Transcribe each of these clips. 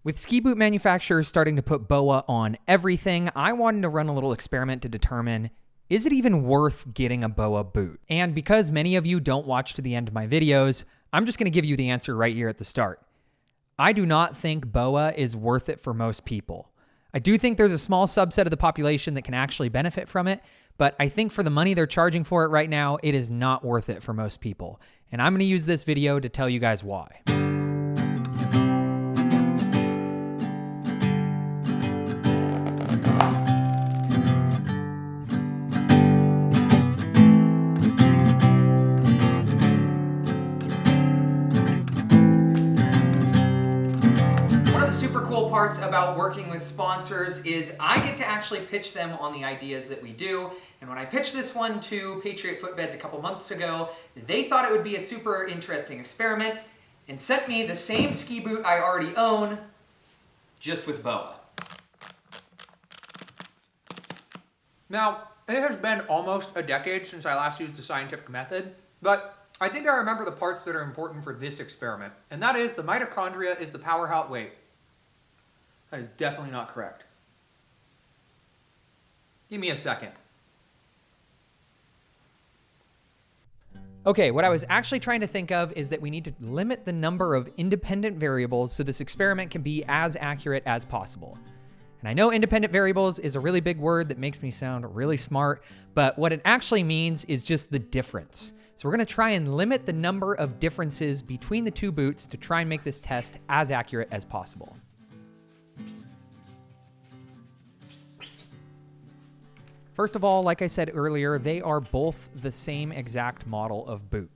With ski boot manufacturers starting to put BOA on everything, I wanted to run a little experiment to determine, is it even worth getting a BOA boot? And because many of you don't watch to the end of my videos, I'm just going to give you the answer right here at the start. I do not think BOA is worth it for most people. I do think there's a small subset of the population that can actually benefit from it, but I think for the money they're charging for it right now, it is not worth it for most people. And I'm going to use this video to tell you guys why. Super cool parts about working with sponsors is I get to actually pitch them on the ideas that we do. And when I pitched this one to Patriot Footbeds a couple months ago, they thought it would be a super interesting experiment and sent me the same ski boot I already own, just with BOA. Now, it has been almost a decade since I last used the scientific method, but I think I remember the parts that are important for this experiment, and that is the mitochondria is the power how it weight. That is definitely not correct. Give me a second. Okay, what I was actually trying to think of is that we need to limit the number of independent variables so this experiment can be as accurate as possible. And I know independent variables is a really big word that makes me sound really smart, but what it actually means is just the difference. So we're going to try and limit the number of differences between the two boots to try and make this test as accurate as possible. First of all, like I said earlier, they are both the same exact model of boot.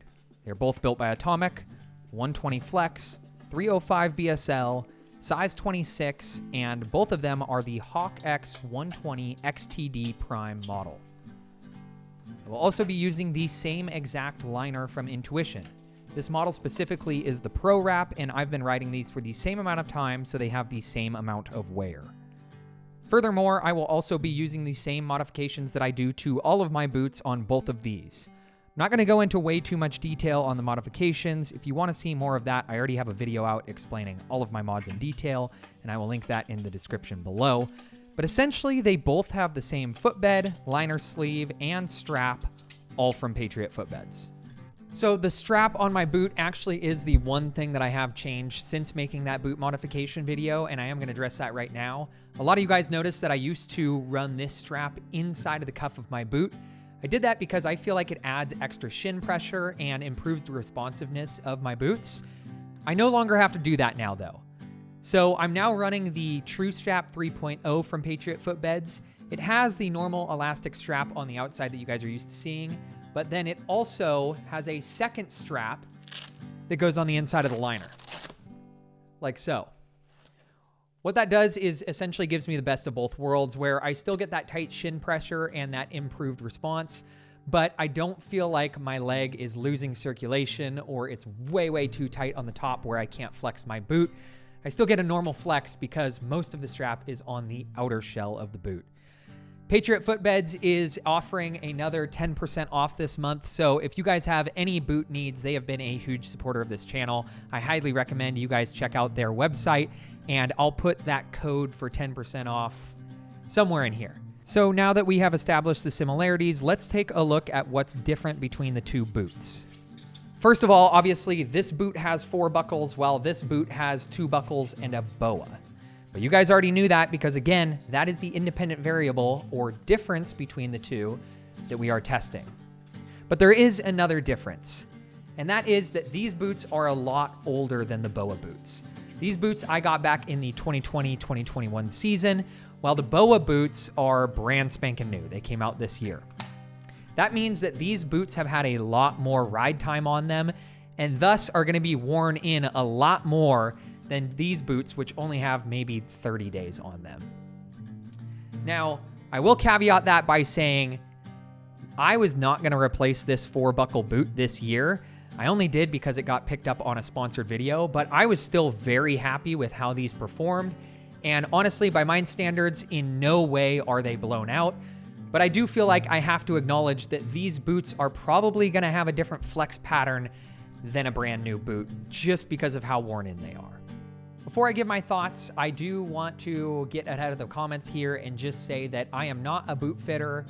They're both built by Atomic, 120 Flex, 305 BSL, size 26, and both of them are the Hawk X 120 XTD Prime model. We'll also be using the same exact liner from Intuition. This model specifically is the Pro Wrap, and I've been riding these for the same amount of time, so they have the same amount of wear. Furthermore, I will also be using the same modifications that I do to all of my boots on both of these. I'm not going to go into way too much detail on the modifications. If you want to see more of that, I already have a video out explaining all of my mods in detail, and I will link that in the description below. But essentially, they both have the same footbed, liner sleeve, and strap, all from Patriot Footbeds. So the strap on my boot actually is the one thing that I have changed since making that boot modification video, and I am going to address that right now. A lot of you guys noticed that I used to run this strap inside of the cuff of my boot. I did that because I feel like it adds extra shin pressure and improves the responsiveness of my boots. I no longer have to do that now though. So I'm now running the True Strap 3.0 from Patriot Footbeds. It has the normal elastic strap on the outside that you guys are used to seeing, but then it also has a second strap that goes on the inside of the liner, like so. What that does is essentially gives me the best of both worlds, where I still get that tight shin pressure and that improved response, but I don't feel like my leg is losing circulation or it's way too tight on the top where I can't flex my boot. I still get a normal flex because most of the strap is on the outer shell of the boot. Patriot Footbeds is offering another 10% off this month, so if you guys have any boot needs, they have been a huge supporter of this channel. I highly recommend you guys check out their website, and I'll put that code for 10% off somewhere in here. So now that we have established the similarities, let's take a look at what's different between the two boots. First of all, obviously, this boot has 4 buckles, while this boot has 2 buckles and a BOA. But you guys already knew that because, again, that is the independent variable or difference between the two that we are testing. But there is another difference, and that is that these boots are a lot older than the BOA boots. These boots I got back in the 2020-2021 season, while the BOA boots are brand spanking new. They came out this year. That means that these boots have had a lot more ride time on them, and thus are going to be worn in a lot more than these boots, which only have maybe 30 days on them. Now, I will caveat that by saying I was not going to replace this 4-buckle boot this year. I only did because it got picked up on a sponsored video, but I was still very happy with how these performed. And honestly, by my standards, in no way are they blown out. But I do feel like I have to acknowledge that these boots are probably going to have a different flex pattern than a brand new boot, just because of how worn in they are. Before I give my thoughts, I do want to get ahead of the comments here and just say that I am not a boot fitter,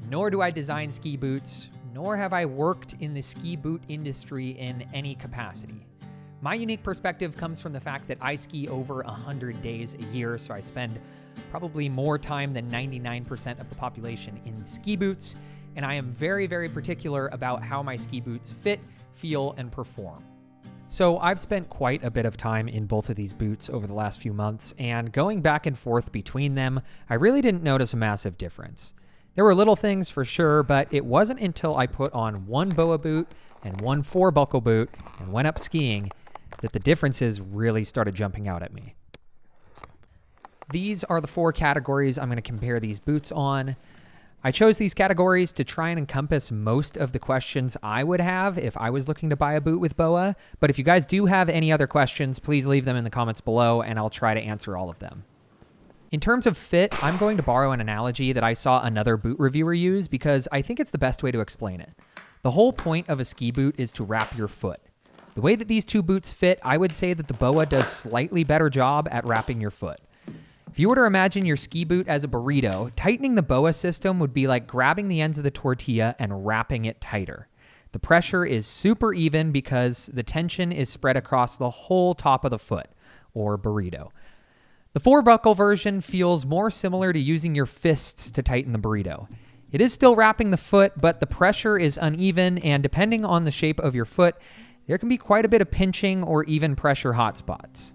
nor do I design ski boots, nor have I worked in the ski boot industry in any capacity. My unique perspective comes from the fact that I ski over 100 days a year, so I spend probably more time than 99% of the population in ski boots, and I am very, very particular about how my ski boots fit, feel, and perform. So I've spent quite a bit of time in both of these boots over the last few months, and going back and forth between them, I really didn't notice a massive difference. There were little things for sure, but it wasn't until I put on one BOA boot and one 4-buckle boot and went up skiing that the differences really started jumping out at me. These are the 4 categories I'm going to compare these boots on. I chose these categories to try and encompass most of the questions I would have if I was looking to buy a boot with BOA, but if you guys do have any other questions, please leave them in the comments below and I'll try to answer all of them. In terms of fit, I'm going to borrow an analogy that I saw another boot reviewer use because I think it's the best way to explain it. The whole point of a ski boot is to wrap your foot. The way that these 2 boots fit, I would say that the BOA does slightly better job at wrapping your foot. If you were to imagine your ski boot as a burrito, tightening the BOA system would be like grabbing the ends of the tortilla and wrapping it tighter. The pressure is super even because the tension is spread across the whole top of the foot, or burrito. The 4-buckle version feels more similar to using your fists to tighten the burrito. It is still wrapping the foot, but the pressure is uneven, and depending on the shape of your foot, there can be quite a bit of pinching or even pressure hotspots.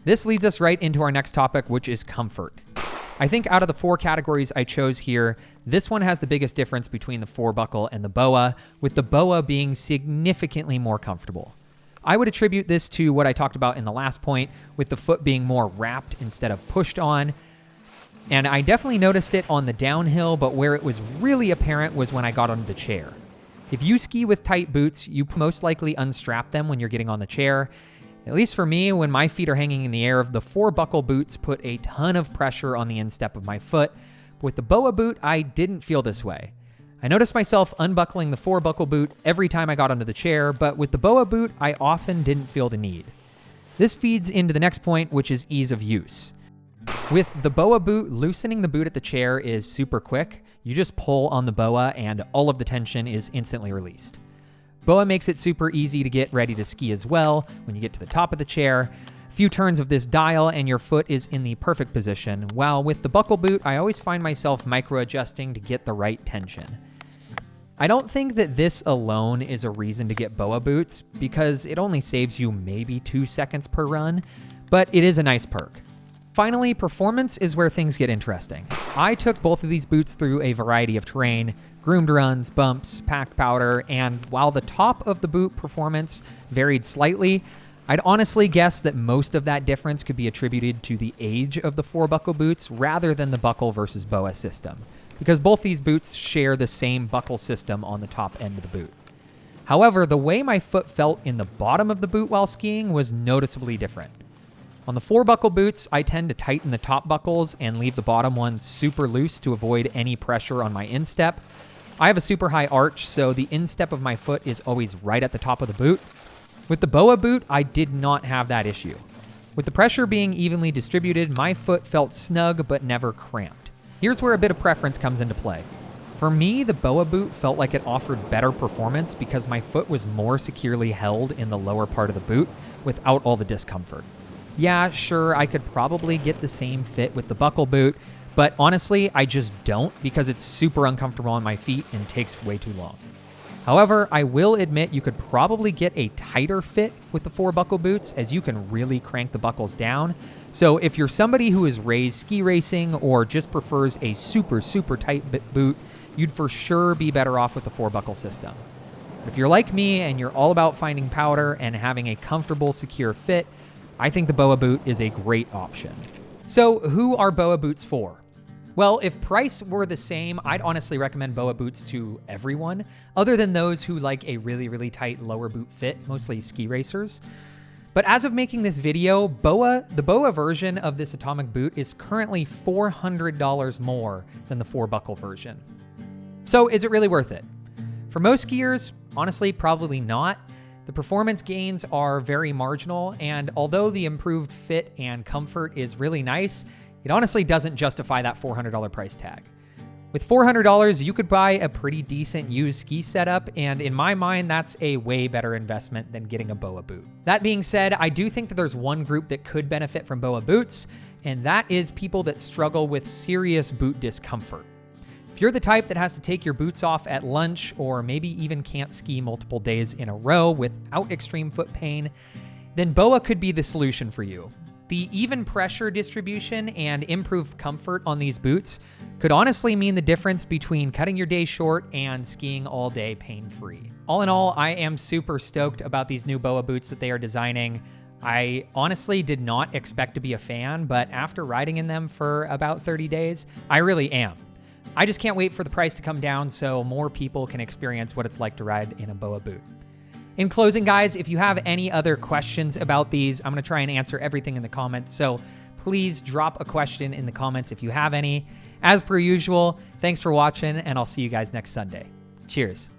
This leads us right into our next topic, which is comfort. I think out of the 4 categories I chose here, this one has the biggest difference between the 4-buckle and the BOA, with the BOA being significantly more comfortable. I would attribute this to what I talked about in the last point, with the foot being more wrapped instead of pushed on. And I definitely noticed it on the downhill, but where it was really apparent was when I got on the chair. If you ski with tight boots, you most likely unstrap them when you're getting on the chair. At least for me, when my feet are hanging in the air, the 4-buckle boots put a ton of pressure on the instep of my foot. With the BOA boot, I didn't feel this way. I noticed myself unbuckling the 4-buckle boot every time I got onto the chair, but with the BOA boot, I often didn't feel the need. This feeds into the next point, which is ease of use. With the BOA boot, loosening the boot at the chair is super quick. You just pull on the BOA and all of the tension is instantly released. BOA makes it super easy to get ready to ski as well. When you get to the top of the chair, a few turns of this dial and your foot is in the perfect position, while with the buckle boot, I always find myself micro-adjusting to get the right tension. I don't think that this alone is a reason to get BOA boots because it only saves you maybe 2 seconds per run, but it is a nice perk. Finally, performance is where things get interesting. I took both of these boots through a variety of terrain, groomed runs, bumps, packed powder, and while the top of the boot performance varied slightly, I'd honestly guess that most of that difference could be attributed to the age of the 4-buckle boots rather than the buckle versus BOA system, because both these boots share the same buckle system on the top end of the boot. However, the way my foot felt in the bottom of the boot while skiing was noticeably different. On the 4-buckle boots, I tend to tighten the top buckles and leave the bottom ones super loose to avoid any pressure on my instep. I have a super high arch, so the instep of my foot is always right at the top of the boot. With the BOA boot, I did not have that issue. With the pressure being evenly distributed, my foot felt snug but never cramped. Here's where a bit of preference comes into play. For me, the BOA boot felt like it offered better performance because my foot was more securely held in the lower part of the boot without all the discomfort. Yeah, sure, I could probably get the same fit with the buckle boot, but honestly, I just don't because it's super uncomfortable on my feet and takes way too long. However, I will admit you could probably get a tighter fit with the 4-buckle boots as you can really crank the buckles down. So if you're somebody who is raised ski racing or just prefers a super tight boot, you'd for sure be better off with the 4-buckle system. If you're like me and you're all about finding powder and having a comfortable, secure fit, I think the BOA boot is a great option. So who are BOA boots for? Well, if price were the same, I'd honestly recommend BOA boots to everyone, other than those who like a really tight lower boot fit, mostly ski racers. But as of making this video, the BOA version of this Atomic boot is currently $400 more than the 4-buckle version. So is it really worth it? For most skiers, honestly, probably not. The performance gains are very marginal, and although the improved fit and comfort is really nice, it honestly doesn't justify that $400 price tag. With $400, you could buy a pretty decent used ski setup, and in my mind, that's a way better investment than getting a BOA boot. That being said, I do think that there's one group that could benefit from BOA boots, and that is people that struggle with serious boot discomfort. If you're the type that has to take your boots off at lunch, or maybe even can't ski multiple days in a row without extreme foot pain, then BOA could be the solution for you. The even pressure distribution and improved comfort on these boots could honestly mean the difference between cutting your day short and skiing all day pain-free. All in all, I am super stoked about these new BOA boots that they are designing. I honestly did not expect to be a fan, but after riding in them for about 30 days, I really am. I just can't wait for the price to come down so more people can experience what it's like to ride in a BOA boot. In closing, guys, if you have any other questions about these, I'm going to try and answer everything in the comments, so please drop a question in the comments if you have any. As per usual, thanks for watching, and I'll see you guys next Sunday. Cheers.